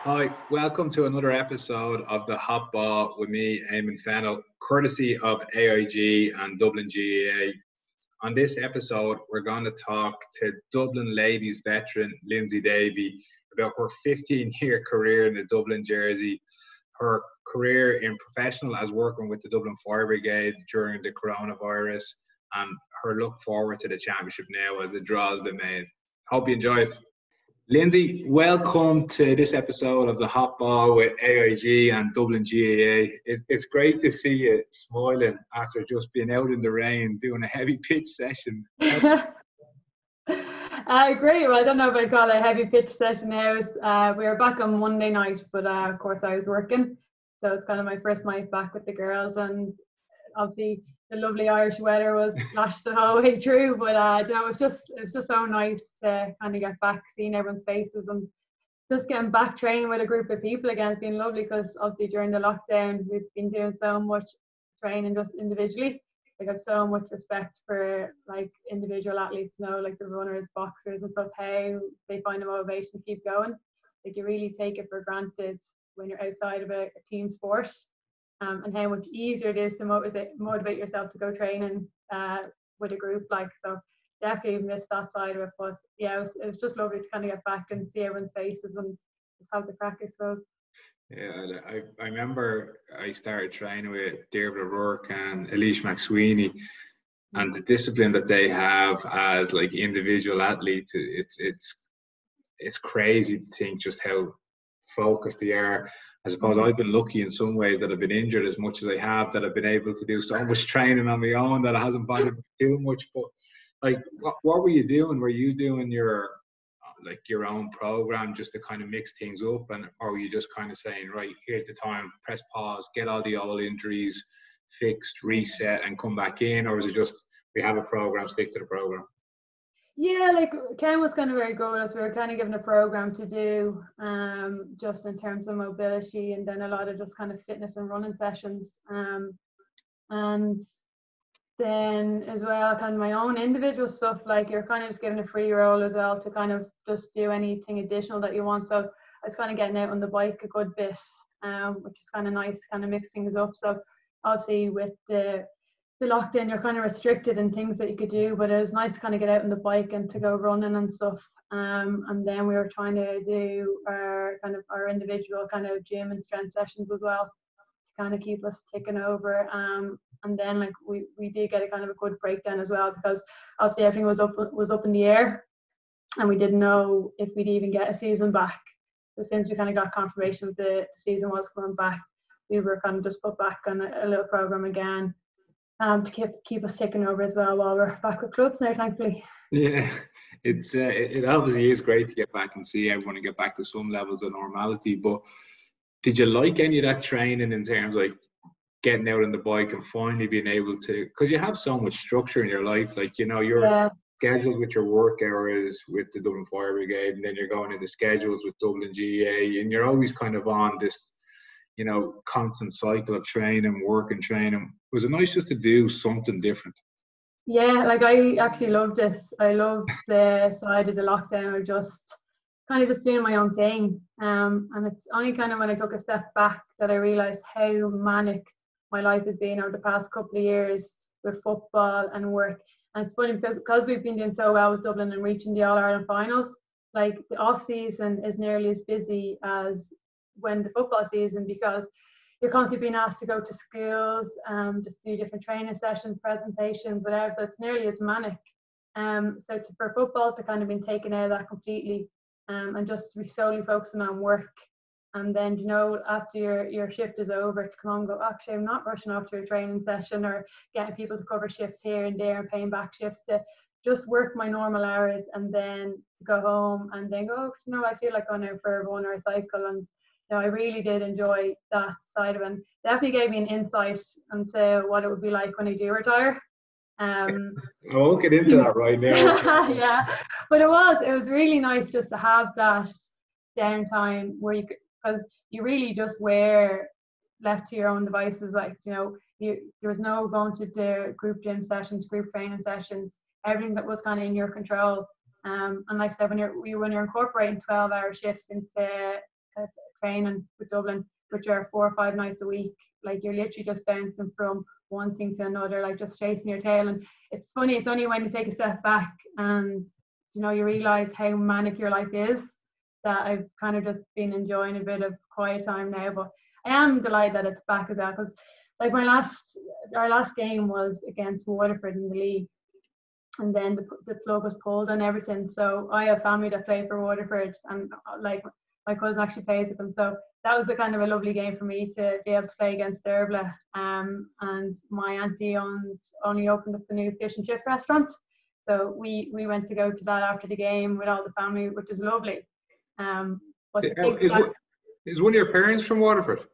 Hi, welcome to another episode of the Hot Ball with me, Eamon Fennell, courtesy of AIG and Dublin GAA. On this episode, we're going to talk to Dublin ladies veteran Lindsay Davey about her 15-year career in the Dublin jersey, her career in professional as working with the Dublin Fire Brigade during the coronavirus, and her look forward to the championship now as the draw has been made. Hope you enjoy it. Lindsay, welcome to this episode of the Hot Ball with AIG and Dublin GAA. It's great to see you smiling after just being out in the rain doing a heavy pitch session. Great. Well, I don't know if I'd call it a heavy pitch session now. We were back on Monday night, but of course I was working. So it's kind of my first night back with the girls, and obviously the lovely Irish weather was lashed the whole way through, but you know, it was just so nice to kind of get back, seeing everyone's faces, and just getting back training with a group of people again has been lovely, because obviously during the lockdown we've been doing so much training just individually. Like, I have so much respect for like individual athletes, you know, like the runners, boxers and stuff, how they find the motivation to keep going. Like, you really take it for granted when you're outside of a team sport. And how much easier it is to motivate yourself to go training with a group. Like, so definitely missed that side of it, but yeah, it was just lovely to kind of get back and see everyone's faces and just have the crack, I suppose. Yeah, I remember I started training with Deirdre O'Rourke and Elise McSweeney, and the discipline that they have as like individual athletes, it's crazy to think just how focused they are. I suppose I've been lucky in some ways that I've been injured as much as I have, that I've been able to do so much training on my own that I hasn't bothered too much. But like, what were you doing? Were you doing your own program just to kind of mix things up, or were you just kind of saying, right, here's the time, press pause, get all the old injuries fixed, reset, and come back in? Or was it just, we have a program, stick to the program? Yeah, like Ken was kind of very good as we were kind of given a program to do, just in terms of mobility, and then a lot of just kind of fitness and running sessions, and then as well kind of my own individual stuff. Like, you're kind of just given a free role as well to kind of just do anything additional that you want. So I was kind of getting out on the bike a good bit, which is kind of nice to kind of mix things up. So obviously with the lockdown, you're kind of restricted in things that you could do, but it was nice to kind of get out on the bike and to go running and stuff. And then we were trying to do our individual kind of gym and strength sessions as well, to kind of keep us ticking over. And then like we did get a kind of a good breakdown as well, because obviously everything was up in the air, and we didn't know if we'd even get a season back. So since we kind of got confirmation that the season was coming back, we were kind of just put back on a little program again, to keep us ticking over as well while we're back with clubs now, thankfully. Yeah, it obviously is great to get back and see everyone and get back to some levels of normality. But did you like any of that training in terms of like getting out on the bike and finally being able to, because you have so much structure in your life, like, you know, you're scheduled with your work hours with the Dublin Fire Brigade, and then you're going into schedules with Dublin GAA, and you're always kind of on this, you know, constant cycle of training, work and training. Was it nice just to do something different? Yeah, like I actually loved this. I loved the side of the lockdown of just kind of just doing my own thing. And it's only kind of when I took a step back that I realised how manic my life has been over the past couple of years with football and work. And it's funny because we've been doing so well with Dublin and reaching the All-Ireland finals, like the off-season is nearly as busy as when the football season, because you're constantly being asked to go to schools, just do different training sessions, presentations, whatever. So it's nearly as manic. For football to kind of been taken out of that completely, and just to be solely focusing on work. And then, you know, after your shift is over, to come home and go, actually, I'm not rushing off to a training session or getting people to cover shifts here and there and paying back shifts, to just work my normal hours and then to go home and then go, you know, I feel like going out for a run or a cycle. And you know, I really did enjoy that side of it. And definitely gave me an insight into what it would be like when I do retire. I won't get into that right now. Yeah, but it was really nice just to have that downtime where you could, because you really just were left to your own devices. Like, you know, there was no going to the group gym sessions, group training sessions, everything that was kind of in your control. And like I said, when you're incorporating 12-hour shifts into training with Dublin, which are 4 or 5 nights a week. Like you're literally just bouncing from one thing to another, like just chasing your tail. And it's funny, it's only when you take a step back and you realise how manic your life is that I've kind of just been enjoying a bit of quiet time now. But I am delighted that it's back as well, because like our last game was against Waterford in the league, and then the plug was pulled and everything. So I have family that play for Waterford, and like my cousin actually plays with them. So that was a kind of a lovely game for me to be able to play against Derbla. And my auntie only opened up the new fish and chip restaurant. So we went to go to that after the game with all the family, which is lovely. But is one of your parents from Waterford?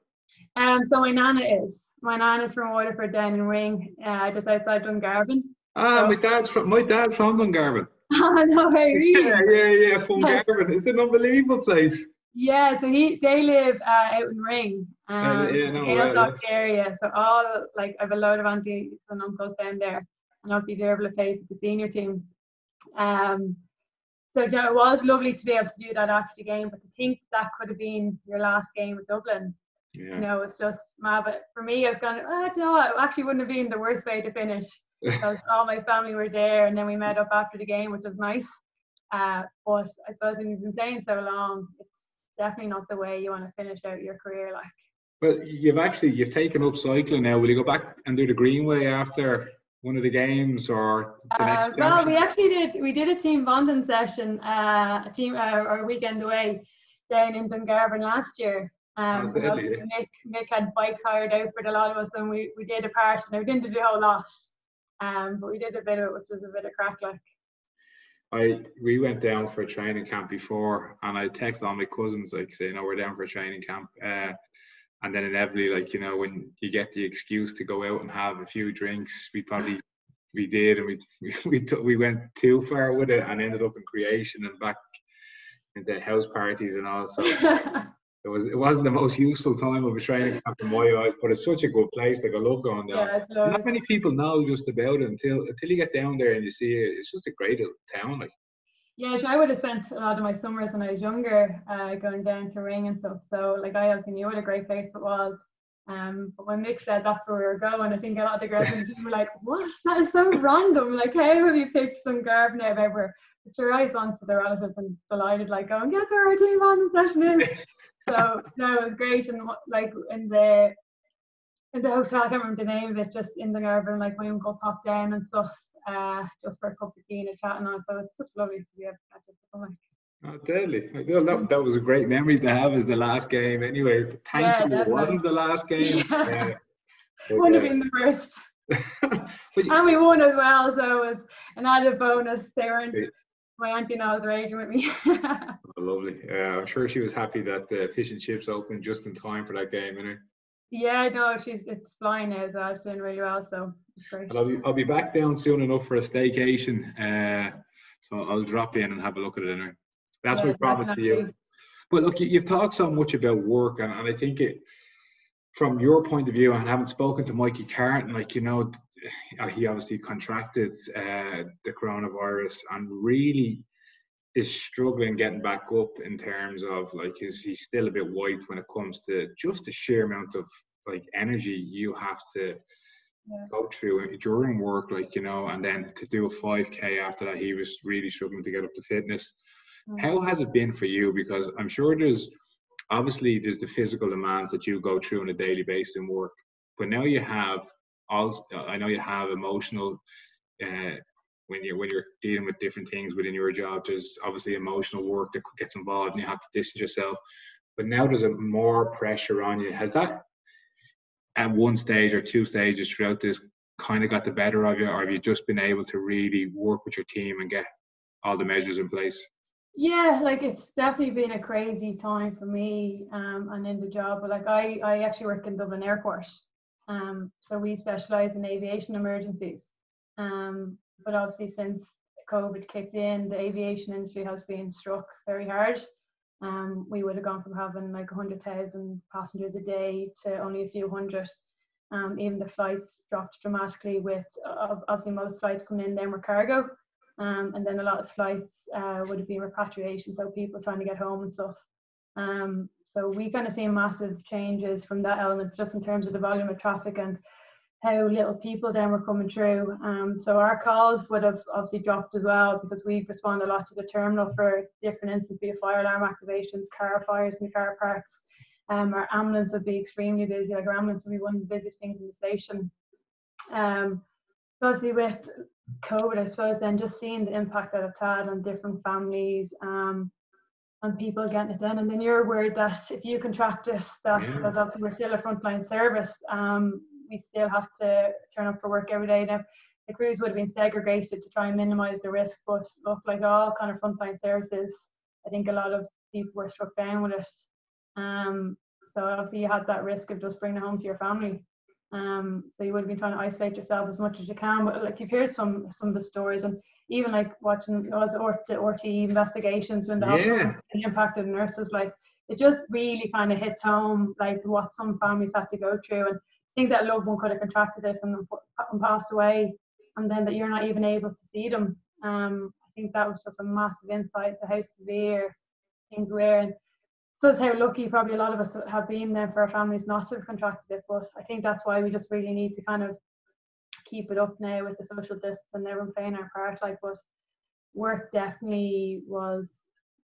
So my nana is. My nana's from Waterford down in Ring, just outside Dungarvan. Ah, so, my dad's from Dungarvan. Oh, no way, really? Yeah, from Garvan. It's an unbelievable place. Yeah, so they live out in Ring, area. So all, like, I have a load of aunties and uncles down there, and obviously Derbla plays with the senior team. So it was lovely to be able to do that after the game, but to think that could have been your last game with Dublin, it's just mad. But for me, I was going, it actually wouldn't have been the worst way to finish, because all my family were there, and then we met up after the game, which was nice. But I suppose when you've been playing so long, it's definitely not the way you want to finish out your career, like. But you've taken up cycling now. Will you go back and do the Greenway after one of the games, or the next? Well, we did a team bonding session, or weekend away down in Dungarvan last year. Mick had bikes hired out for a lot of us, and we did a part. Now we didn't do the whole lot, but we did a bit of it, which was a bit of crack, like. We went down for a training camp before, and I texted all my cousins, like, saying, we're down for a training camp. And then inevitably, like, when you get the excuse to go out and have a few drinks, we did, and we went too far with it and ended up in creation and back into house parties and all. So it wasn't the most useful time of a training camp in my eyes, but it's such a good place. Like, I love going down. Yeah, not many people know just about it until you get down there and you see it. It's just a great little town, like. Yeah, I would have spent a lot of my summers when I was younger going down to Ring and stuff. So, like, I obviously knew what a great place it was. But when Mick said that's where we were going, I think a lot of the girls were like, "What? That is so random! Like, how have you picked some Garvan out of everywhere?" But your eyes onto the relatives and delighted, like, going, "Guess where our team bonding session is." So no, it was great, and like in the hotel, I can't remember the name of it, just in the Garvan, like my uncle popped down and stuff. Just for a cup of tea and a chat and all, so it's just lovely to be able to catch up with them. Deadly. That was a great memory to have as the last game. Anyway, thankfully it wasn't the last game. Wouldn't have been the first. And we won as well, so it was an added bonus. They weren't. My auntie now was raging with me. Lovely. I'm sure she was happy that the fish and chips opened just in time for that game, innit? Yeah, no, it's flying now as well. She's doing really well, so it's great. And I'll be back down soon enough for a staycation, so I'll drop in and have a look at it. That's my promise to you. But look, you've talked so much about work, and I think it, from your point of view, and having spoken to Mikey Carton, like, he obviously contracted the coronavirus and really is struggling getting back up in terms of, like, he's still a bit white when it comes to just the sheer amount of, like, energy you have to go through during work, like, and then to do a 5K after that, he was really struggling to get up to fitness. How has it been for you? Because I'm sure there's the physical demands that you go through on a daily basis in work, but now you have I know you have emotional when you're dealing with different things within your job. There's obviously emotional work that gets involved and you have to distance yourself, but now there's more pressure on you. Has that at one stage or two stages throughout this kind of got the better of you, or have you just been able to really work with your team and get all the measures in place? Yeah, like, it's definitely been a crazy time for me and in the job. But like, I actually work in Dublin Airport, so we specialise in aviation emergencies. But obviously since COVID kicked in, the aviation industry has been struck very hard. We would have gone from having like 100,000 passengers a day to only a few hundred. Even the flights dropped dramatically, with obviously most flights coming in then were cargo. And then a lot of flights would have been repatriation, so people trying to get home and stuff. So we kind of see massive changes from that element, just in terms of the volume of traffic and how little people then were coming through. So our calls would have obviously dropped as well, because we've responded a lot to the terminal for different instances, be it fire alarm activations, car fires in the car parks. Our ambulance would be extremely busy. Like, our ambulance would be one of the busiest things in the station. Obviously with COVID, I suppose, then just seeing the impact that it's had on different families, and people getting it done. And then you're worried that if you contract it, that because obviously we're still a frontline service, we still have to turn up for work every day. Now, the crews would have been segregated to try and minimise the risk, but look, like all kind of frontline services, I think a lot of people were struck down with it. So obviously you had that risk of just bringing it home to your family. So you would have been trying to isolate yourself as much as you can. But like, you've heard some of the stories, and even like watching the RT investigations when the hospital impacted nurses, like, it just really kind of hits home, like, what some families have to go through, and think that a loved one could have contracted it and passed away, and then that you're not even able to see them. I think that was just a massive insight to how severe things were. And so it's how lucky probably a lot of us have been there for our families not to have contracted it. But I think that's why we just really need to kind of keep it up now with the social distance and everyone playing our part. Like, but work definitely was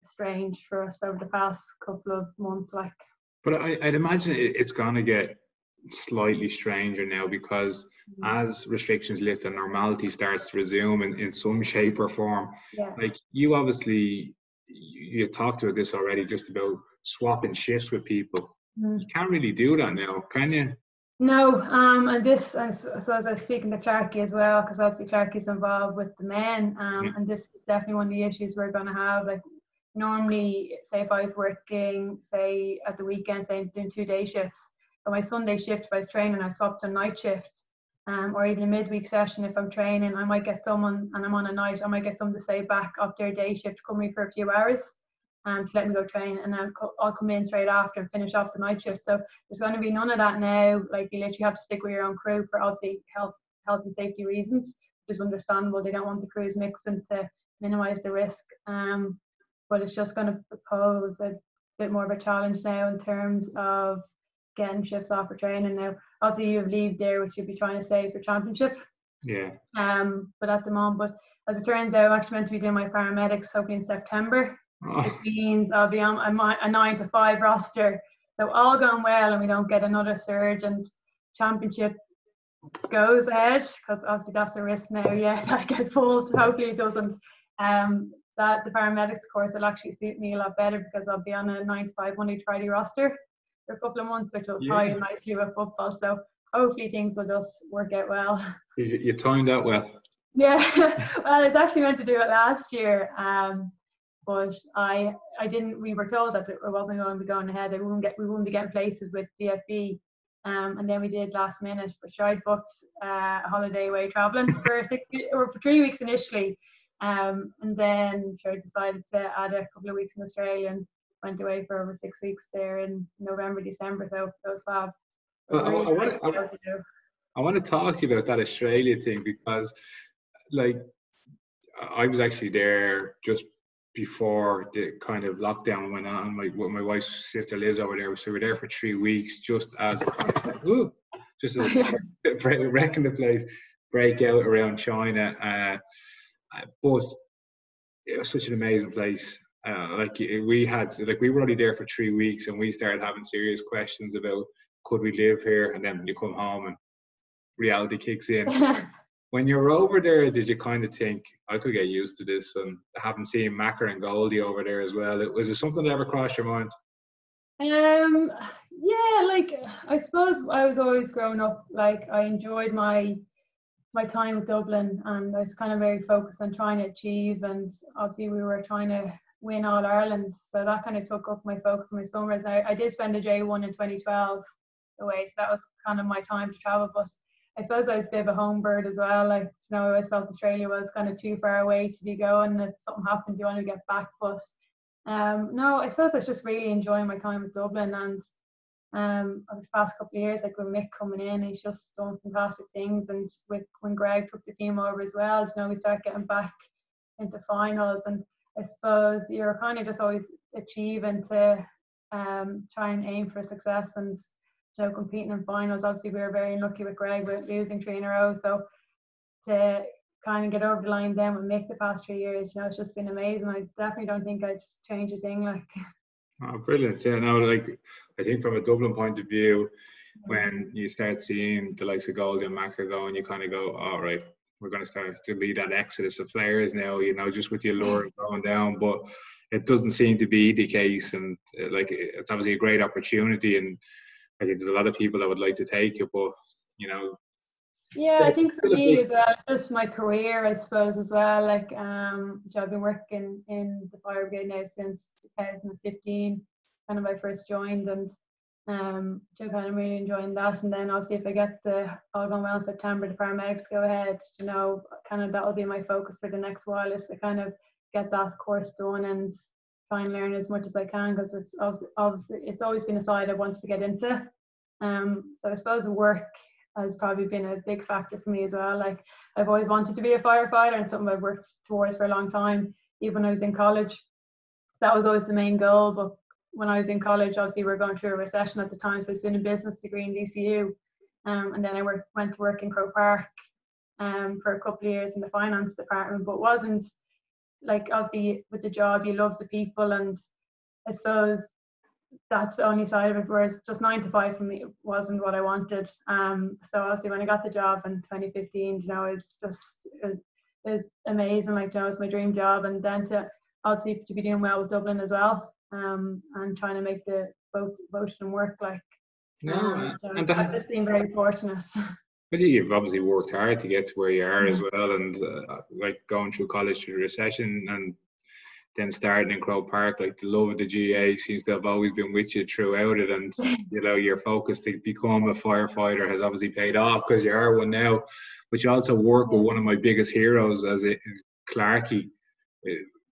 strange for us over the past couple of months. Like, but I'd imagine it's gonna get slightly stranger now, because as restrictions lift and normality starts to resume in some shape or form, like, you obviously, you talked about this already, just about swapping shifts with people. You can't really do that now, can you? No, and this, so as I was speaking to Clarky as well, because obviously Clarky's involved with the men, and this is definitely one of the issues we're going to have. Like, normally, say if I was working, say at the weekend, say doing 2-day shifts, but my Sunday shift, if I was training, I swapped to a night shift, or even a midweek session if I'm training, I might get someone, and I'm on a night, I might get someone to stay back up their day shift, come in for a few hours, to let me go train, and then I'll come in straight after and finish off the night shift. So there's going to be none of that now. Like, you literally have to stick with your own crew for obviously health and safety reasons, which is understandable. They don't want the crews mixing to minimise the risk. But it's just going to pose a bit more of a challenge now in terms of getting shifts off for training. Now, obviously you have leave there, which you'll be trying to save for championship. But at the moment, but as it turns out, I'm actually meant to be doing my paramedics hopefully in September. Which means I'll be on a 9 to 5 roster. So all going well, and we don't get another surge and championship goes ahead, because obviously that's the risk now. That gets pulled. Hopefully it doesn't. That the paramedics course will actually suit me a lot better, because I'll be on a 9 to 5 Monday to Friday roster for a couple of months, which will tie in nicely with football. So hopefully things will just work out well. You timed out well. Well, I was actually meant to do it last year. But I didn't. We were told that it wasn't going to be going ahead. We wouldn't be getting places with DFB, and then we did last minute. But I booked a holiday away traveling for 3 weeks initially, and then I decided to add a couple of weeks in Australia and went away for over 6 weeks there in November, December. So that was fab. I want to talk to you about that Australia thing, because, like, I was actually there just before the kind of lockdown went on. My wife's sister lives over there, so we were there for 3 weeks, just as wrecking the place, break out around China. But it was such an amazing place. We were only there for 3 weeks, and we started having serious questions about, could we live here? And then you come home and reality kicks in. When you're over there, did you kind of think, I could get used to this? And I haven't seen Macca and Goldie over there as well. Was it something that ever crossed your mind? Like, I suppose I was always growing up, like, I enjoyed my time with Dublin, and I was kind of very focused on trying to achieve, and obviously we were trying to win All Irelands, so that kind of took up my focus in my summers. I did spend a J1 in 2012 away, so that was kind of my time to travel. But I suppose I was a bit of a home bird as well. Like, I always felt Australia was kind of too far away to be going. If something happened, you want to get back. But no, I suppose I was just really enjoying my time with Dublin. And over the past couple of years, like with Mick coming in, he's just done fantastic things. And when Greg took the team over as well, we started getting back into finals. And I suppose you're kind of just always achieving to try and aim for success and, you know, competing in finals. Obviously, we were very unlucky with Greg with losing 3 in a row. So to kind of get over the line then and make the past 3 years, you know, it's just been amazing. I definitely don't think I'd change a thing. Like, oh, brilliant. Yeah, no, like I think from a Dublin point of view, when you start seeing the likes of Goldie and Macker going, you kind of go, all right, we're going to start to be that exodus of players now, you know, just with the allure going down. But it doesn't seem to be the case. And like, it's obviously a great opportunity. And I think there's a lot of people that would like to take it, but, you know. Yeah, I think for me as well, just my career, I suppose, as well. Like, I've been working in the fire brigade now since 2015, kind of when I first joined, and kind of really enjoying that. And then obviously, if I get the all going well in September, the paramedics go ahead, you know, kind of that'll be my focus for the next while, is to kind of get that course done and try and learn as much as I can, because it's obviously it's always been a side I wanted to get into. So I suppose work has probably been a big factor for me as well. Like, I've always wanted to be a firefighter, and something I've worked towards for a long time. Even when I was in college, that was always the main goal. But when I was in college, obviously we were going through a recession at the time, so I was doing a business degree in DCU, and then I went to work in Croke Park for a couple of years in the finance department. But wasn't, like, obviously with the job you love the people, and I suppose that's the only side of it, whereas just 9 to 5 for me wasn't what I wanted. So obviously when I got the job in 2015, you know, it's just, it was amazing. Like, you know, it's my dream job. And then to obviously to be doing well with Dublin as well, and trying to make the voting work, like, No, so and I've just been very fortunate. but you've obviously worked hard to get to where you are as well, and like going through college through the recession and then starting in Croke Park, like the love of the GA seems to have always been with you throughout it, and you know, your focus to become a firefighter has obviously paid off, because you are one now. But you also work with one of my biggest heroes, as Clarkey.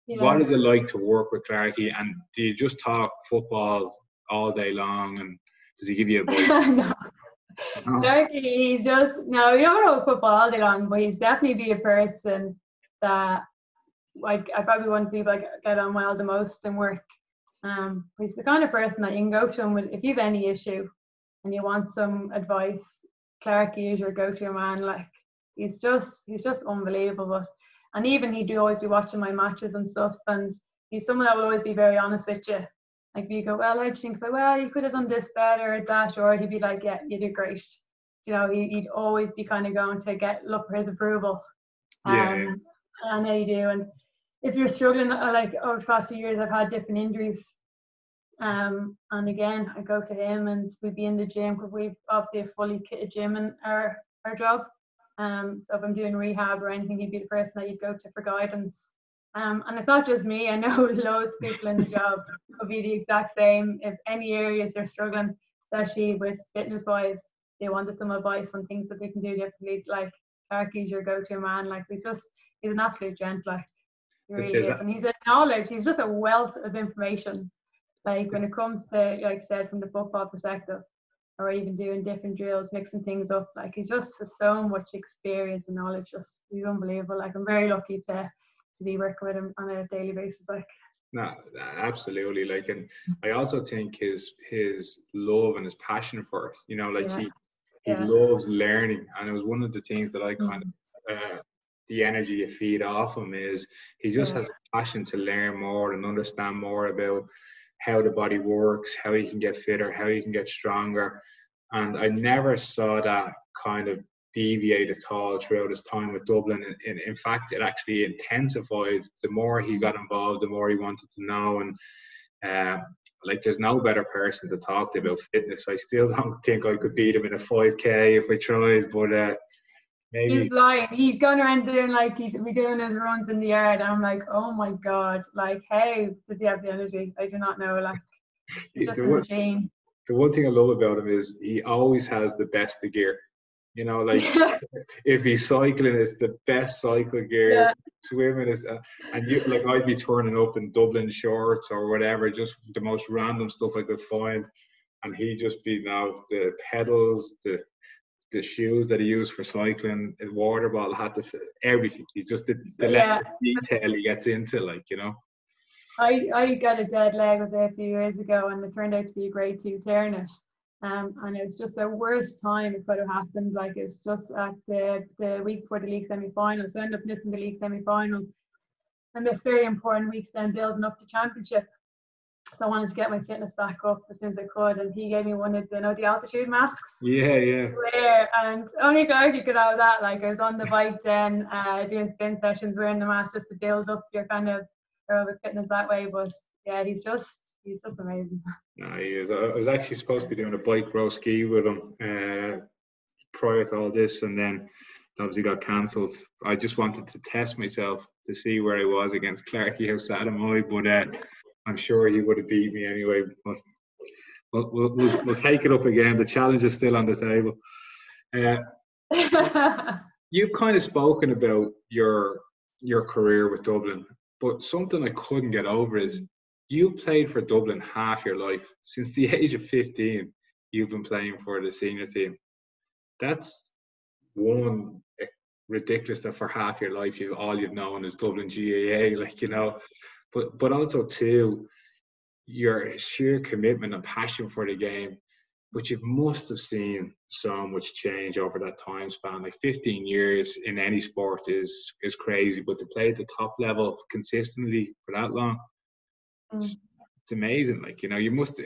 What is it like to work with Clarkey, and do you just talk football all day long, and does he give you a bite? No. Clarkey, he's just, no, you don't know football all day long, but he's definitely be a person that, like, I probably want people I get on well the most in work. He's the kind of person that you can go to him with if you have any issue and you want some advice. Clarkey is your go-to man. Like, he's just unbelievable. And even he'd always be watching my matches and stuff, and he's someone that will always be very honest with you. Like, if you go, well, how'd you think about, well, you could have done this better or that, or he'd be like, yeah, you did great. You know, he'd always be kind of going to look for his approval. Yeah. I know you do. And if you're struggling, like, over the past few years, I've had different injuries. And again, I go to him, and we'd be in the gym, because we've obviously a fully kitted gym in our job. So if I'm doing rehab or anything, he'd be the person that you'd go to for guidance. And it's not just me. I know loads of people in the job will be the exact same. If any areas they're struggling, especially with fitness-wise, they wanted some advice on things that they can do differently. Like, Clarkey's your go-to man. Like, he's an absolute gent. Like, he really is. And he's a knowledge. He's just a wealth of information. Like, when it comes to, like I said, from the football perspective, or even doing different drills, mixing things up, like, he's just has so much experience and knowledge. Just, he's unbelievable. Like, I'm very lucky to be working with him on a daily basis. Like, no, absolutely. Like, and I also think his love and his passion for it, you know, like, he loves learning. And it was one of the things that I kind of the energy you feed off him is he just has a passion to learn more and understand more about how the body works, how you can get fitter, how you can get stronger. And I never saw that kind of deviate at all throughout his time with Dublin. In fact, it actually intensified. The more he got involved, the more he wanted to know. And like, there's no better person to talk to about fitness. I still don't think I could beat him in a 5K if I tried, but maybe. He's flying. He's going around doing, like, he'd be doing his runs in the yard. I'm like, oh my God, like, how does he have the energy? I do not know. Like, he's just a machine. The one thing I love about him is he always has the best of gear. You know, like, if he's cycling, it's the best cycle gear. Swimming is, and you, like, I'd be turning up in Dublin shorts or whatever, just the most random stuff I could find, and he'd just be now the pedals, the shoes that he used for cycling, the water bottle, had to fit everything. He's just the level of detail he gets into, like, you know. I got a dead leg with it a few years ago, and it turned out to be a grade 2 tear. And it was just the worst time it could have happened. Like, it's just at the week before the league semi-final. So I ended up missing the league semi-final. And this very important weeks then building up the championship. So I wanted to get my fitness back up as soon as I could. And he gave me one of the altitude masks. Yeah. And only dog you could have that. Like, I was on the bike then, doing spin sessions wearing the mask just to build up your kind of aerobic fitness that way. But yeah, he's just amazing. No, he is. I was actually supposed to be doing a bike row ski with him prior to all this, and then obviously got cancelled. I just wanted to test myself to see where I was against Clarkie O'Sadamoy, but I'm sure he would have beat me anyway. But we'll take it up again. The challenge is still on the table. You've kind of spoken about your career with Dublin, but something I couldn't get over is you've played for Dublin half your life. Since the age of 15, you've been playing for the senior team. That's one ridiculous that for half your life all you've known is Dublin GAA, but also two, your sheer commitment and passion for the game. But you must have seen so much change over that time span. Like 15 years in any sport is crazy, but to play at the top level consistently for that long, it's amazing. You must.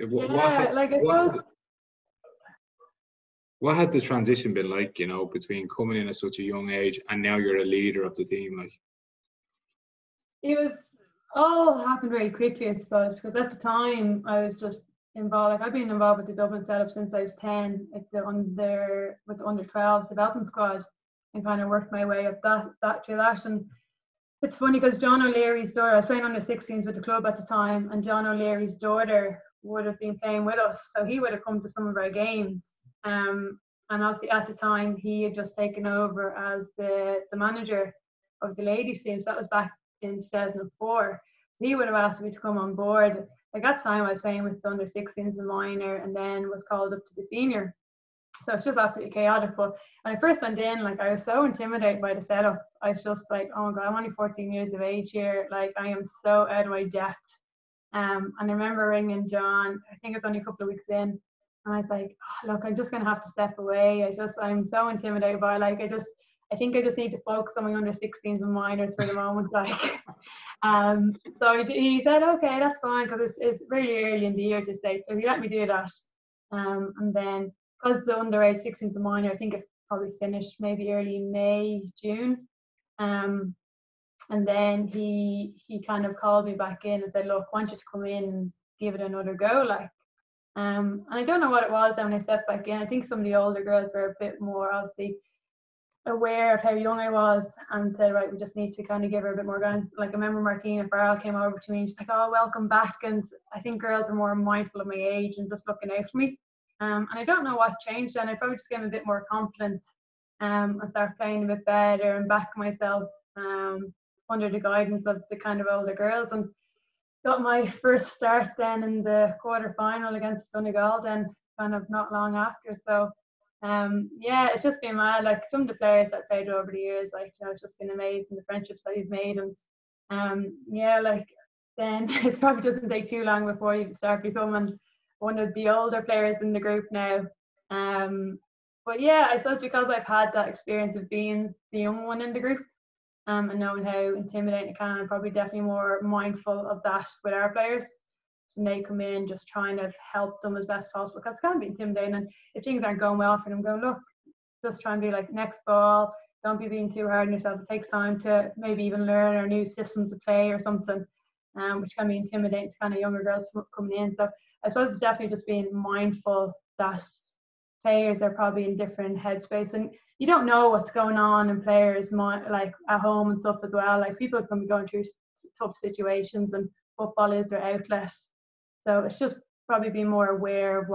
What has the transition been like? Between coming in at such a young age and now you're a leader of the team. It was all happened very quickly, I suppose, because at the time I was just involved. I've been involved with the Dublin setup since I was 10 with the under 12s development squad, and kind of worked my way up that. And it's funny because John O'Leary's daughter, I was playing under 16s with the club at the time, and John O'Leary's daughter would have been playing with us, so he would have come to some of our games. And obviously at the time he had just taken over as the manager of the ladies team, so that was back in 2004. So he would have asked me to come on board. Like, at that time I was playing with the under 16s and minor, and then was called up to the senior. So it's just absolutely chaotic. But when I first went in, I was so intimidated by the setup. I was just like, oh my God, I'm only 14 years of age here. Like, I am so out of my depth. And I remember ringing John, I think it was only a couple of weeks in, and I was like, oh, look, I'm just going to have to step away. I'm so intimidated by it. I think I just need to focus on my under 16s and minors for the moment. So he said, okay, that's fine, because it's really early in the year to say. So he let me do that. And then, because the underage 16s and minor, I think it probably finished maybe early May, June. And then he kind of called me back in and said, look, I want you to come in and give it another go. And I don't know what it was then when I stepped back in. I think some of the older girls were a bit more obviously aware of how young I was, and said, right, we just need to kind of give her a bit more guidance. Like, I remember Martina Farrell came over to me and she's like, oh, welcome back. And I think girls are more mindful of my age and just looking out for me. And I don't know what changed then. I probably just became a bit more confident and started playing a bit better and back myself under the guidance of the kind of older girls. And got my first start then in the quarter final against Donegal then kind of not long after. So yeah, it's just been mad. Like, some of the players that played over the years, it's just been amazing, the friendships that you've made. And then it probably doesn't take too long before you start becoming one of the older players in the group now. But yeah, I suppose because I've had that experience of being the young one in the group, and knowing how intimidating it can, I'm probably definitely more mindful of that with our players. So they come in just trying to help them as best possible, because it can be intimidating. And if things aren't going well for them, go, look, just try and be like, next ball, don't be being too hard on yourself. It takes time to maybe even learn our new systems of play or something, which can be intimidating to kind of younger girls coming in. So I suppose it's definitely just being mindful that players are probably in different headspace, and you don't know what's going on in players' mind, like at home and stuff as well. Like, people can be going through tough situations, and football is their outlet. So it's just probably being more aware of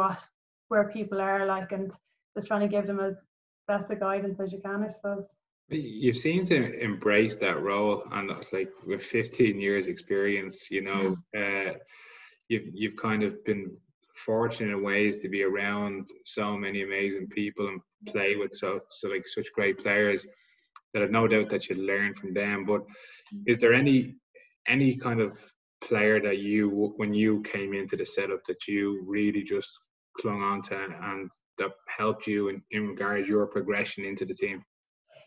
where people are like, and just trying to give them as best a guidance as you can, I suppose. You seem to embrace that role, and like with 15 years experience, you've kind of been fortunate in ways to be around so many amazing people and play with such great players that I've no doubt that you learn from them. But is there any kind of player that you, when you came into the setup, that you really just clung on to and that helped you in regards to your progression into the team?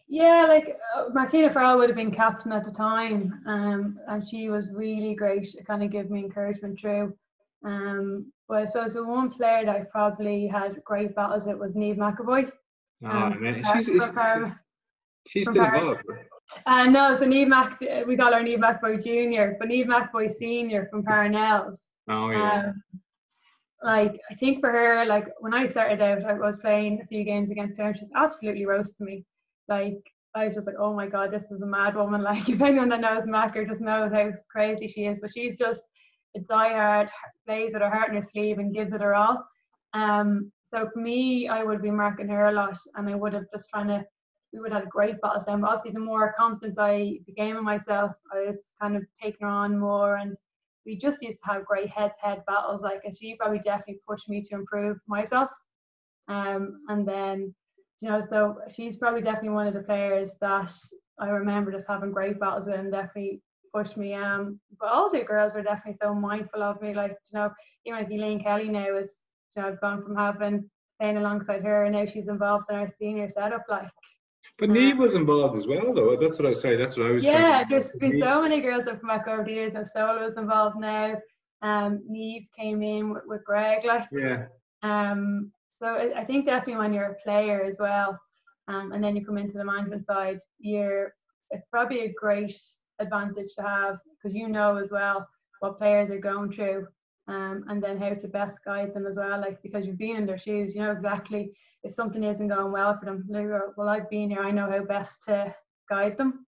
Yeah, like Martina Farrell would have been captain at the time, and she was really great to kind of give me encouragement through. But I suppose the one player that I probably had great battles with was Niamh McAvoy. Man, she's still involved. No, so we got our Niamh McAvoy Junior, but Niamh McAvoy Senior from Parnells. Oh yeah. Like I think for her, like when I started out, I was playing a few games against her, and she's absolutely roasted me. Like I was just like, oh my god, this is a mad woman. Like if anyone that knows Macker just knows how crazy she is, but she's just a diehard, plays with her heart in her sleeve and gives it her all. So for me, I would be marking her a lot, and I would have just we would have had great battles then. But obviously, the more confident I became in myself, I was kind of taking her on more, and we just used to have great head-to-head battles. Like, and she probably definitely pushed me to improve myself. And then, so she's probably definitely one of the players that I remember just having great battles with and definitely pushed me. But all the girls were definitely so mindful of me. Like, even like Elaine Kelly now is, I've gone from playing alongside her, and now she's involved in our senior setup. Like, but Niamh was involved as well, though. That's what I was saying. That's what I was. Yeah, there's been so many girls that have come back over the years. Now Solo's involved now. Niamh came in with Greg, like. Yeah. So I think definitely when you're a player as well, and then you come into the management side, it's probably a great advantage to have, because as well what players are going through, and then how to best guide them as well. Like, because you've been in their shoes, you know exactly if something isn't going well for them. Well, I've been here, I know how best to guide them.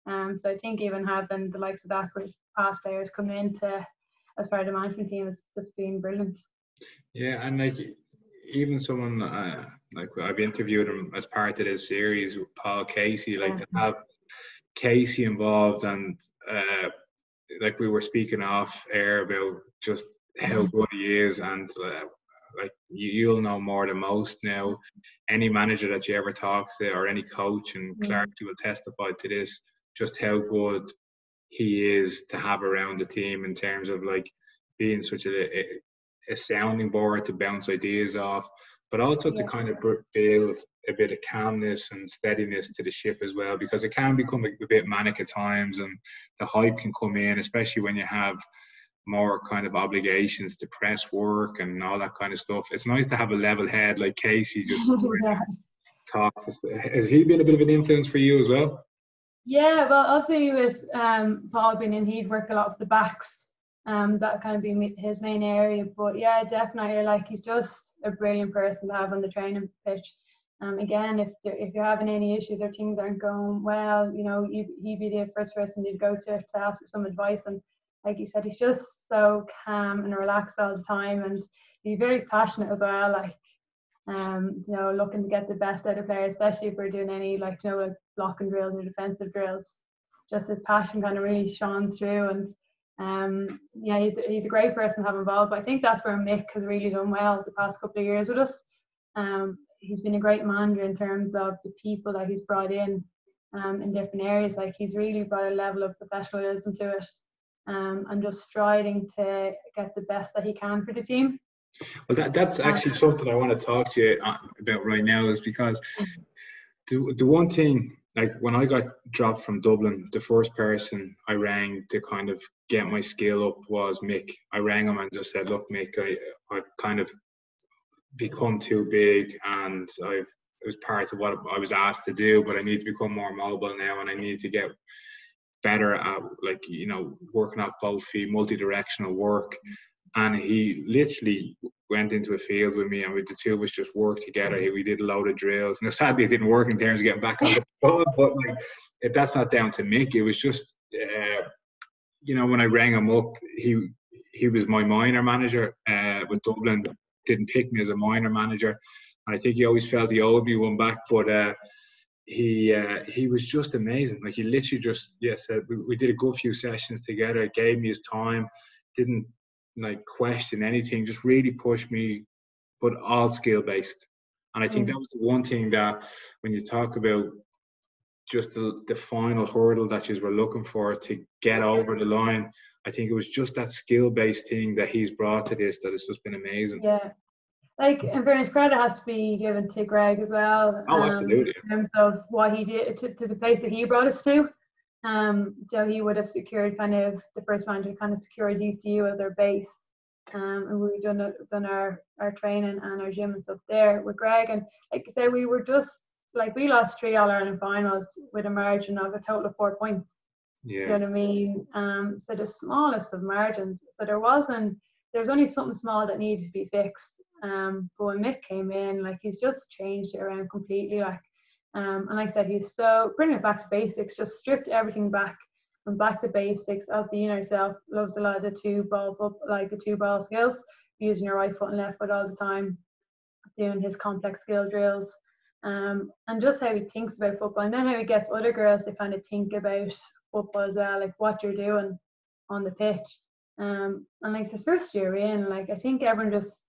So I think even having the likes of that with past players come into as part of the management team has just been brilliant. Yeah, and like even someone like I've interviewed him as part of this series with Paul Casey, like to have Casey involved, and like we were speaking off air about just how good he is, and like you'll know more than most now. Any manager that you ever talk to, or any coach, and Clark will testify to this, just how good he is to have around the team in terms of like being such a sounding board to bounce ideas off, but also to kind of build a bit of calmness and steadiness to the ship as well, because it can become a bit manic at times, and the hype can come in, especially when you have more kind of obligations to press work and all that kind of stuff. It's nice to have a level head like Casey just talk. Has he been a bit of an influence for you as well? Yeah, well, obviously with Paul being in, he'd work a lot with the backs. That kind of be his main area. But yeah, definitely, like, he's just a brilliant person to have on the training pitch. Again, if you're having any issues or things aren't going well, he'd be the first person you'd go to ask for some advice. And like you said, he's just so calm and relaxed all the time, and he's very passionate as well. Like, looking to get the best out of players, especially if we're doing any like blocking drills or defensive drills. Just his passion kind of really shines through, and he's a great person to have involved. But I think that's where Mick has really done well the past couple of years with us. He's been a great manager in terms of the people that he's brought in different areas. Like, he's really brought a level of professionalism to it, and just striding to get the best that he can for the team. Well, that's actually something I want to talk to you about right now, is because the one thing, like when I got dropped from Dublin, the first person I rang to kind of get my skill up was Mick. I rang him and just said, look, Mick, I've kind of become too big, and it was part of what I was asked to do, but I need to become more mobile now, and I need to get better at, like, working off both feet, multi-directional work. And he literally went into a field with me, and the two of us just worked together. We did a load of drills. Now, sadly, it didn't work in terms of getting back on the field, but like, that's not down to Mick. It was just, when I rang him up, he was my minor manager with Dublin. Didn't pick me as a minor manager, and I think he always felt he owed me one back. But he was just amazing. Like, he literally just said we did a good few sessions together. Gave me his time. Didn't like question anything, just really pushed me, but all skill based. And I think that was the one thing that when you talk about just the final hurdle that you were looking for to get over the line. I think it was just that skill-based thing that he's brought to this that has just been amazing. Yeah. Like, in fairness, credit has to be given to Greg as well. Oh, absolutely. In terms of what he did to the place that he brought us to. So he would have secured kind of the first manager kind of secured DCU as our base. And we've done our training and our gym and stuff there with Greg. And like I said, we were just like, we lost 3 All-Ireland finals with a margin of a total of 4 points. Yeah. Do you know what I mean? So the smallest of margins. So there was only something small that needed to be fixed. But when Mick came in, like, he's just changed it around completely. Like, and like I said, he's so bringing it back to basics, just stripped everything back and back to basics. Obviously, you know yourself, loves a lot of the two ball skills, using your right foot and left foot all the time, doing his complex skill drills, and just how he thinks about football, and then how he gets other girls to kind of think about football as well, like what you're doing on the pitch. And like his first year in, like, I think everyone just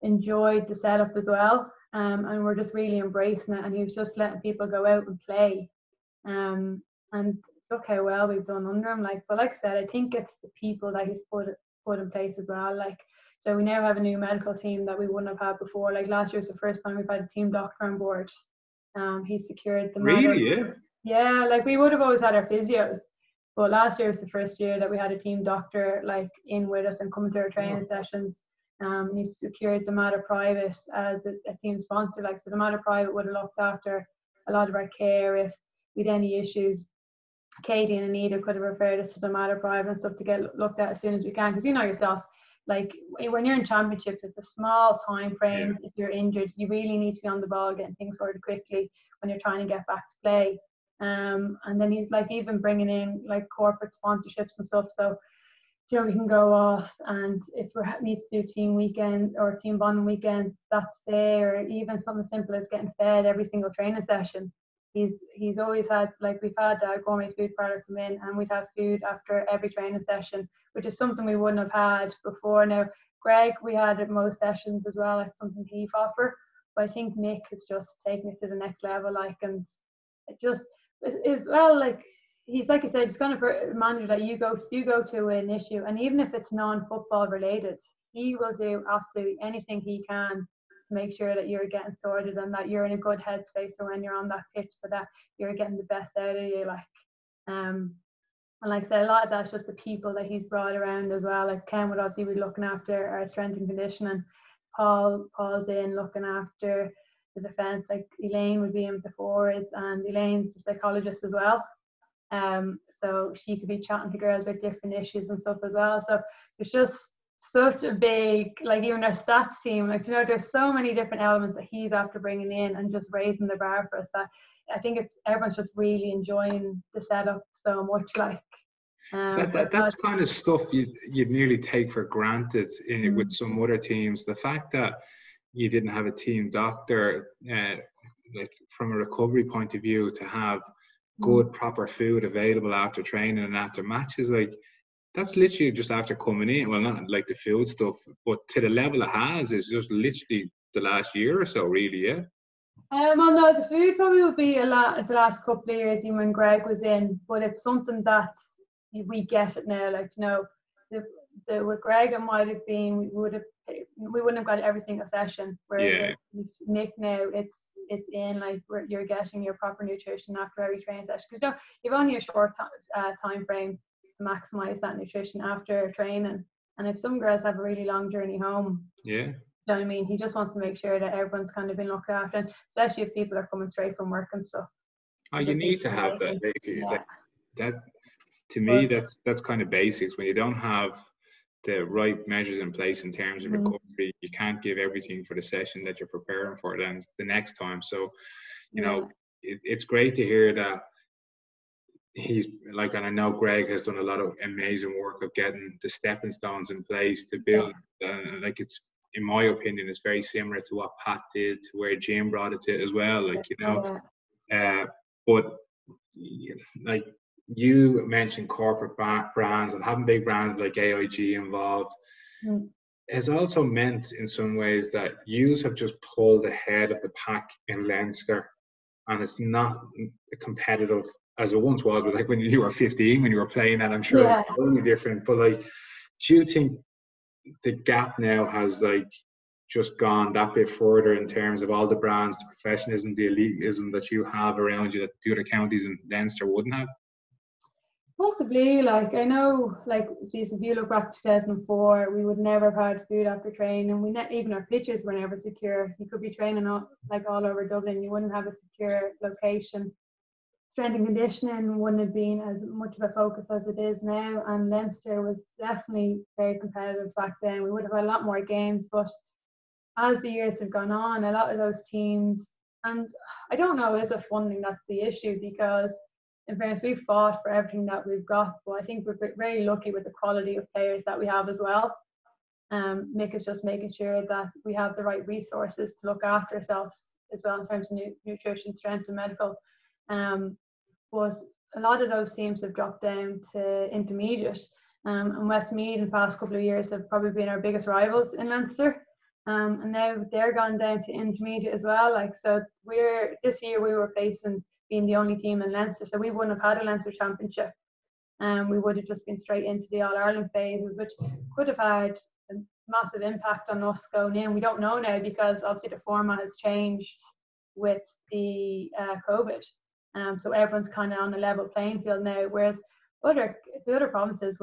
enjoyed the setup as well, and we're just really embracing it, and he was just letting people go out and play, and look how well we've done under him. Like, but like I said, I think it's the people that he's put in place as well. Like, so we now have a new medical team that we wouldn't have had before. Like, last year was the first time we've had a team doctor on board. He secured the Really, yeah, like, we would have always had our physios, but last year was the first year that we had a team doctor, like, in with us and coming to our training sessions. He secured the Matter Private as a team sponsor. Like, so the Matter Private would have looked after a lot of our care if we had any issues. Katie and Anita could have referred us to the Matter Private and stuff to get looked at as soon as we can, because you know yourself, like, when you're in championships, it's a small time frame. If you're injured, you really need to be on the ball getting things sorted quickly when you're trying to get back to play. And then he's like even bringing in like corporate sponsorships and stuff, so you know, we can go off, and if we need to do team weekend or team bonding weekend, that's there. Or even something simple as getting fed every single training session. He's always had, like, we've had a gourmet food parlour come in, and we'd have food after every training session, which is something we wouldn't have had before. Now, Greg, we had at most sessions as well. It's something he'd offer, but I think Nick has just taken it to the next level. Like, and it just is, well, like, he's, like I said, he's kind of a manager that you go to an issue, and even if it's non-football related, he will do absolutely anything he can to make sure that you're getting sorted and that you're in a good headspace for when you're on that pitch, so that you're getting the best out of you. Like, and like I said, a lot of that's just the people that he's brought around as well. Like, Ken would obviously be looking after our strength and conditioning. Paul's in looking after the defence. Like, Elaine would be in with the forwards, and Elaine's the psychologist as well. So she could be chatting to girls about different issues and stuff as well. So it's just such a big, like, even our stats team, like, you know, there's so many different elements that he's after bringing in and just raising the bar for us, that I think everyone's just really enjoying the setup so much. Like, that's kind of stuff you'd nearly take for granted with some other teams. The fact that you didn't have a team doctor, like, from a recovery point of view, to have good proper food available after training and after matches, like, that's literally just after coming in. Well, not like the food stuff, but to the level it has is just literally the last year or so, really. Yeah. Well, no, the food probably would be a lot the last couple of years, even when Greg was in, but it's something that we get it now. Like, you know, with Greg, it might have been we wouldn't have got every single session. Whereas with Nick now, it's in, like, where you're getting your proper nutrition after every training session, because, you know, you've only a short time frame to maximise that nutrition after training. And if some girls have a really long journey home, you know what I mean, he just wants to make sure that everyone's kind of been looked after, and especially if people are coming straight from work and stuff. Oh, you need to have that. Like, that, to me, that's kind of basics. When you don't have the right measures in place in terms of recovery, you can't give everything for the session that you're preparing for then the next time. So, you know, it's great to hear that he's, like, and I know Greg has done a lot of amazing work of getting the stepping stones in place to build. Like, it's, in my opinion, it's very similar to what Pat did, to where Jim brought it to as well. Like, you know, but like you mentioned, corporate brands and having big brands like AIG involved has also meant in some ways that you have just pulled ahead of the pack in Leinster and it's not competitive as it once was. But like when you were 15, when you were playing that, I'm sure it's totally different. But like, do you think the gap now has like just gone that bit further in terms of all the brands, the professionalism, the elitism that you have around you that the other counties in Leinster wouldn't have? Possibly, like I know, like geez, if you look back to 2004, we would never have had food after training, and even our pitches were never secure. You could be training all over Dublin, you wouldn't have a secure location. Strength and conditioning wouldn't have been as much of a focus as it is now, and Leinster was definitely very competitive back then. We would have had a lot more games, but as the years have gone on, a lot of those teams, and I don't know, is it funding that's the issue? Because in fairness, we've fought for everything that we've got, but I think we're very lucky with the quality of players that we have as well. Mick is just making sure that we have the right resources to look after ourselves as well in terms of nutrition, strength and medical. But a lot of those teams have dropped down to intermediate, and Westmeath in the past couple of years have probably been our biggest rivals in Leinster. And now they're gone down to intermediate as well. Like, so this year we were facing being the only team in Leinster, so we wouldn't have had a Leinster championship. We would have just been straight into the All-Ireland phases, which could have had a massive impact on us going in. We don't know now because obviously the format has changed with the COVID. So everyone's kind of on a level playing field now, whereas the other provinces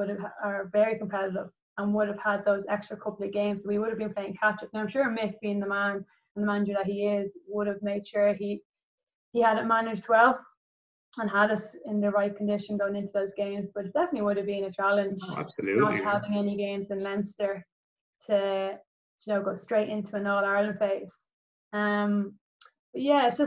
are very competitive and would have had those extra couple of games. We would have been playing catch up. Now I'm sure Mick, being the man and the manager that he is, would have made sure he had it managed well and had us in the right condition going into those games. But it definitely would have been a challenge. Oh, absolutely, not having any games in Leinster to go straight into an All-Ireland phase. But yeah, it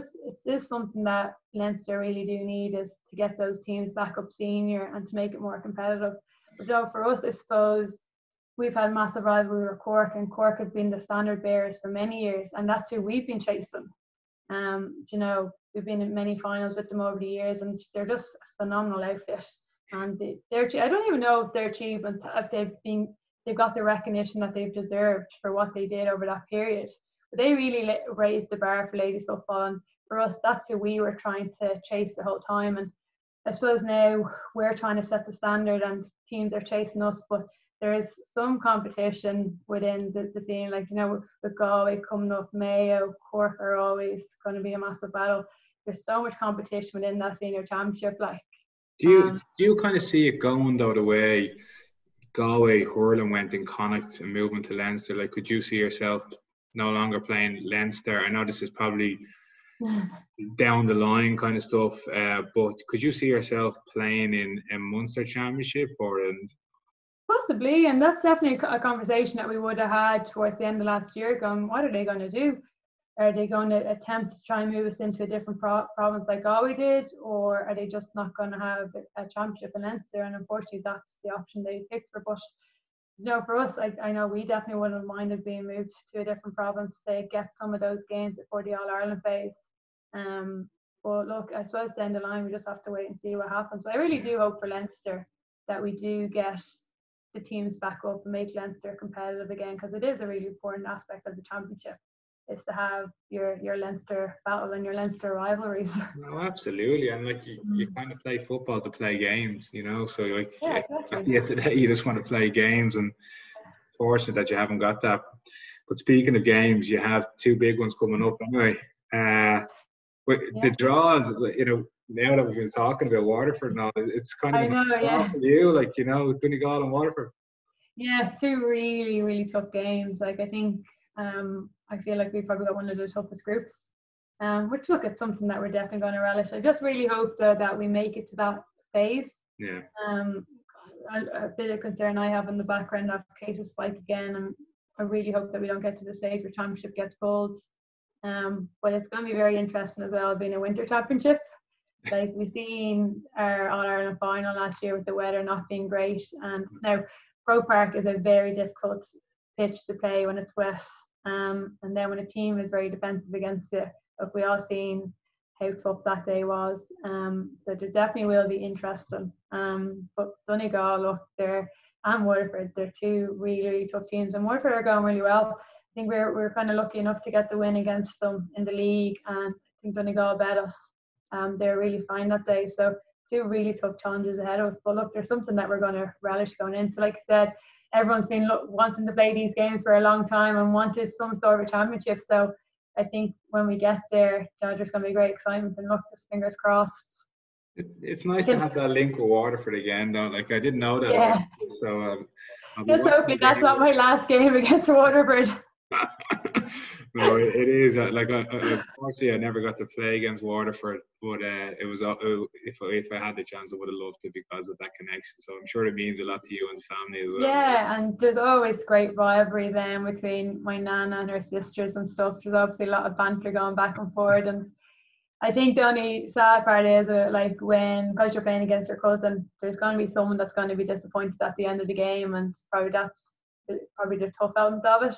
is something that Leinster really do need, is to get those teams back up senior and to make it more competitive. But for us, I suppose, we've had massive rivalry with Cork, and Cork have been the standard bearers for many years, and that's who we've been chasing. We've been in many finals with them over the years, and they're just a phenomenal outfit. And I don't even know if their achievements, if they've got the recognition that they've deserved for what they did over that period. But they really raised the bar for ladies football, and for us, that's who we were trying to chase the whole time. And I suppose now we're trying to set the standard, and teams are chasing us, but there is some competition within the scene, like, with Galway coming up, Mayo, Cork are always going to be a massive battle. There's so much competition within that senior championship. Like, do you kind of see it going though the way Galway hurling went in Connacht and moving to Leinster? Like, could you see yourself no longer playing Leinster? I know this is probably down the line kind of stuff, but could you see yourself playing in a Munster Championship or in? Possibly, and that's definitely a conversation that we would have had towards the end of last year, going, what are they going to do? Are they going to attempt to try and move us into a different province like Galway did, or are they just not going to have a championship in Leinster? And unfortunately, that's the option they picked for. But for us, I know we definitely wouldn't have minded being moved to a different province to get some of those games before the All-Ireland phase. But look, I suppose down the line we just have to wait and see what happens. But I really do hope for Leinster that we do get the teams back up and make Leinster competitive again, because it is a really important aspect of the championship, is to have your Leinster battle and your Leinster rivalries. No, absolutely. And like you kind of play football to play games, so like exactly. At the end of the day you just want to play games, and it's fortunate that you haven't got that. But speaking of games, you have two big ones coming up anyway. The draws, now that we've been talking about Waterford now, it's kind of for you, like, Donegal and Waterford. Yeah, two really, really tough games. Like, I think I feel like we've probably got one of the toughest groups, which, look, it's something that we're definitely going to relish. I just really hope, though, that we make it to that phase. Yeah. A bit of concern I have in the background that cases spike again, and I really hope that we don't get to the stage where championship gets pulled. But it's going to be very interesting as well, being a winter championship. Like, we've seen our All-Ireland final last year with the weather not being great, and now Pro Park is a very difficult pitch to play when it's wet, and then when a team is very defensive against it. Look, we all seen how tough that day was, so there definitely will be interesting. But Donegal, look, and Waterford, they're two really, really tough teams, and Waterford are going really well. I think we're kind of lucky enough to get the win against them in the league, and I think Donegal bet us. They were really fine that day. So 2 really tough challenges ahead of us. But look, there's something that we're going to relish going into. Like I said, everyone's been wanting to play these games for a long time and wanted some sort of a championship. So I think when we get there, there's going to be great excitement. And look, just fingers crossed. It's nice to have that link with Waterford again, though. Like, I didn't know that. Yeah. So just hopefully that's not my last game against Waterford. No, it is. Unfortunately, I never got to play against Waterford, but it was if I had the chance, I would have loved it because of that connection. So I'm sure it means a lot to you and family as well. Yeah, and there's always great rivalry then between my nana and her sisters and stuff. There's obviously a lot of banter going back and forth, and I think the only sad part is like because you're playing against your cousin, there's going to be someone that's going to be disappointed at the end of the game, and that's probably the tough element of it.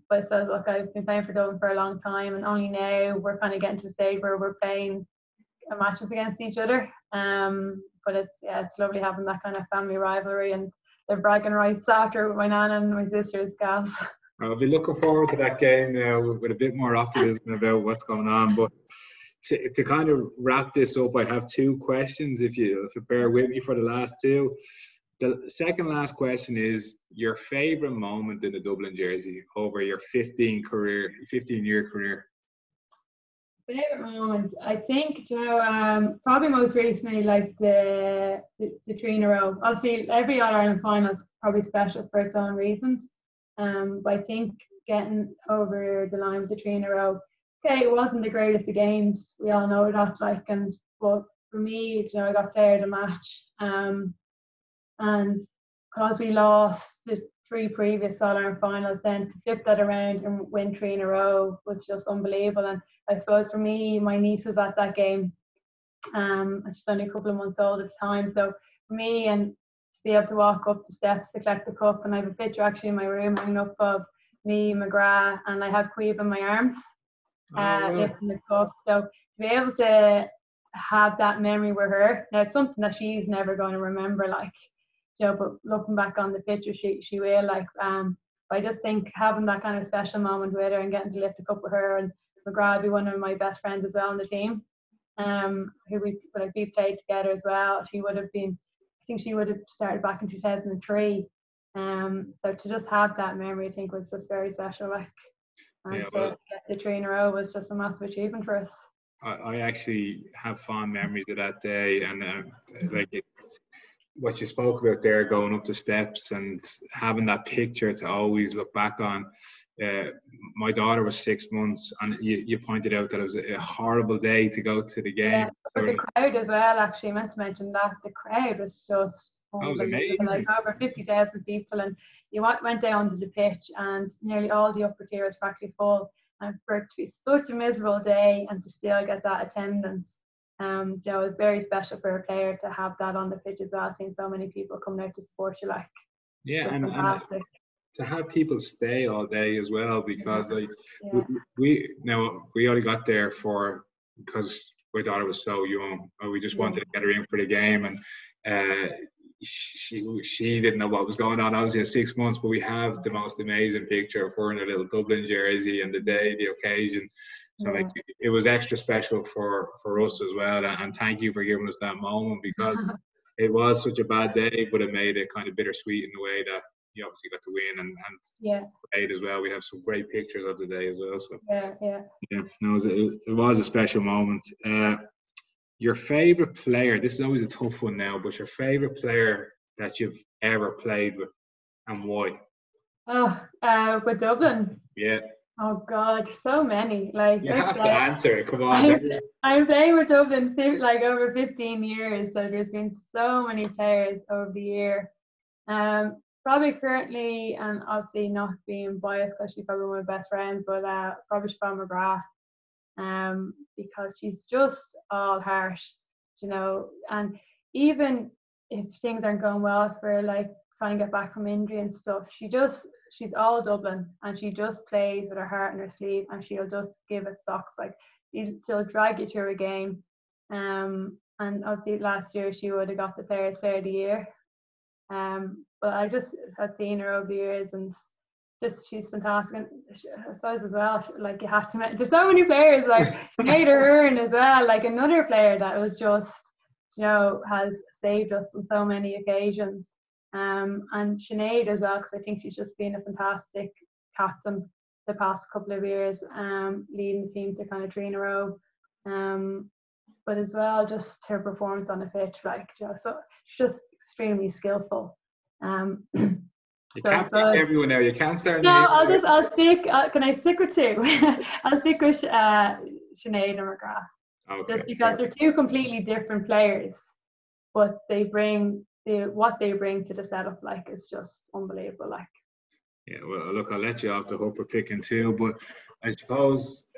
But so look, I've been playing for Dublin for a long time, and only now we're kind of getting to the stage where we're playing matches against each other. But it's lovely having that kind of family rivalry and the bragging rights after with my nana and my sisters, guys. I'll be looking forward to that game now with a bit more optimism about what's going on. But to kind of wrap this up, I have 2 questions. If you bear with me for the last 2. The second last question is your favourite moment in the Dublin jersey over your 15-year career. Favourite moment, I think, probably most recently, like the 3 in a row. Obviously, every All-Ireland final is probably special for its own reasons. But I think getting over the line with the 3 in a row, okay, it wasn't the greatest of games. We all know that, but for me, I got player of the match. And because we lost the 3 previous All-Ireland finals, then to flip that around and win 3 in a row was just unbelievable. And I suppose for me, my niece was at that game. She's only a couple of months old at the time. So for me, and to be able to walk up the steps to collect the cup, and I have a picture actually in my room hanging up of me, McGrath, and I had Queeve in my arms lifting the cup. So to be able to have that memory with her, now it's something that she's never going to remember, but looking back on the picture, she will. I just think having that kind of special moment with her and getting to lift the cup with her, and McGrath would be one of my best friends as well on the team, who we played together as well. She would have been, I think she would have started back in 2003. So to just have that memory, I think was just very special. To get the 3 in a row was just a massive achievement for us. I actually have fond memories of that day, and what you spoke about there, going up the steps and having that picture to always look back on. My daughter was 6 months, and you pointed out that it was a horrible day to go to the game. Yeah, but the crowd as well, actually, I meant to mention that. The crowd was just amazing. Like over 50,000 people, and you went down to the pitch and nearly all the upper tier was practically full. And for it to be such a miserable day and to still get that attendance, it was very special for a player to have that on the pitch as well, seeing so many people coming out to support you. And to have people stay all day as well, because we only got there because my daughter was so young, and we just wanted to get her in for the game, and she didn't know what was going on obviously at 6 months, but we have the most amazing picture of her in her little Dublin jersey and the occasion. So it was extra special for us as well, and thank you for giving us that moment, because it was such a bad day, but it made it kind of bittersweet in the way that you obviously got to win and played as well. We have some great pictures of the day as well. So it was a special moment. Your favorite player, this is always a tough one now, but your favorite player that you've ever played with, and why? With Dublin. Yeah. Oh God, so many. You have to answer it. Come on. I'm playing with Dublin over 15 years, so there's been so many players over the year. Probably currently, and obviously not being biased because she's probably one of my best friends, but probably Siobhan McGrath, because she's just all heart, and even if things aren't going well for trying to get back from injury and stuff, she's all Dublin, and she just plays with her heart in her sleeve, and she'll just give it socks. She'll drag you through a game. And obviously last year she would have got the Players Player of the Year. But I've seen her over the years, and she's fantastic. And I suppose as well, like you have to mention, there's so many players like Sinead Ahern as well, like another player that was just, you know, has saved us on so many occasions. And Sinead as well, because I think she's just been a fantastic captain the past couple of years, leading the team to kind of 3 in a row. But as well, just her performance on the pitch, like, you know, so she's just extremely skillful. You can't pick everyone now. You can't start. No, I'll stick. Can I stick with 2? I'll stick with Sinead and McGrath. Okay. Just because they're 2 completely different players, but they bring what they bring to the setup, like, is just unbelievable. Like. Yeah, well, look, I'll let you off the hook for picking 2, but I suppose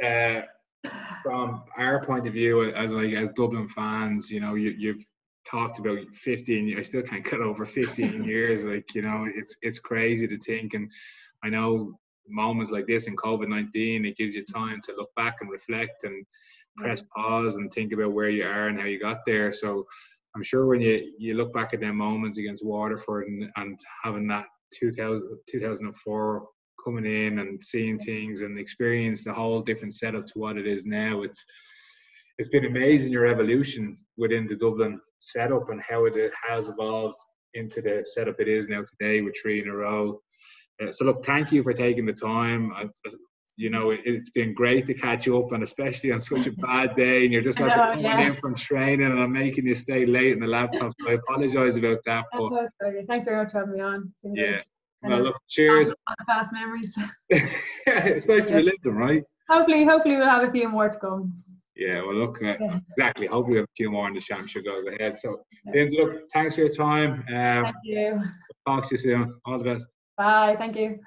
from our point of view as Dublin fans, you know, you've talked about 15. I still can't get over 15 years. Like, you know, it's crazy to think. And I know moments like this in COVID-19, it gives you time to look back and reflect and press pause and think about where you are and how you got there. So I'm sure when you look back at them moments against Waterford and having that 2004 coming in and seeing things and experience the whole different setup to what it is now, it's been amazing, your evolution within the Dublin setup and how it has evolved into the setup it is now today with 3 in a row. So look, thank you for taking the time. You know, it's been great to catch up, and especially on such a bad day, and you're just like coming in from training, and I'm making you stay late in the laptop. So I apologise about that. But thanks very much for having me on. Yeah. Well, look, cheers. Past memories. It's nice to relive them, right? Hopefully we'll have a few more to come. Yeah, well, look, exactly. Hopefully we have a few more in the championship goes ahead. So, Lindsay, look, thanks for your time. Thank you. Talk to you soon. All the best. Bye. Thank you.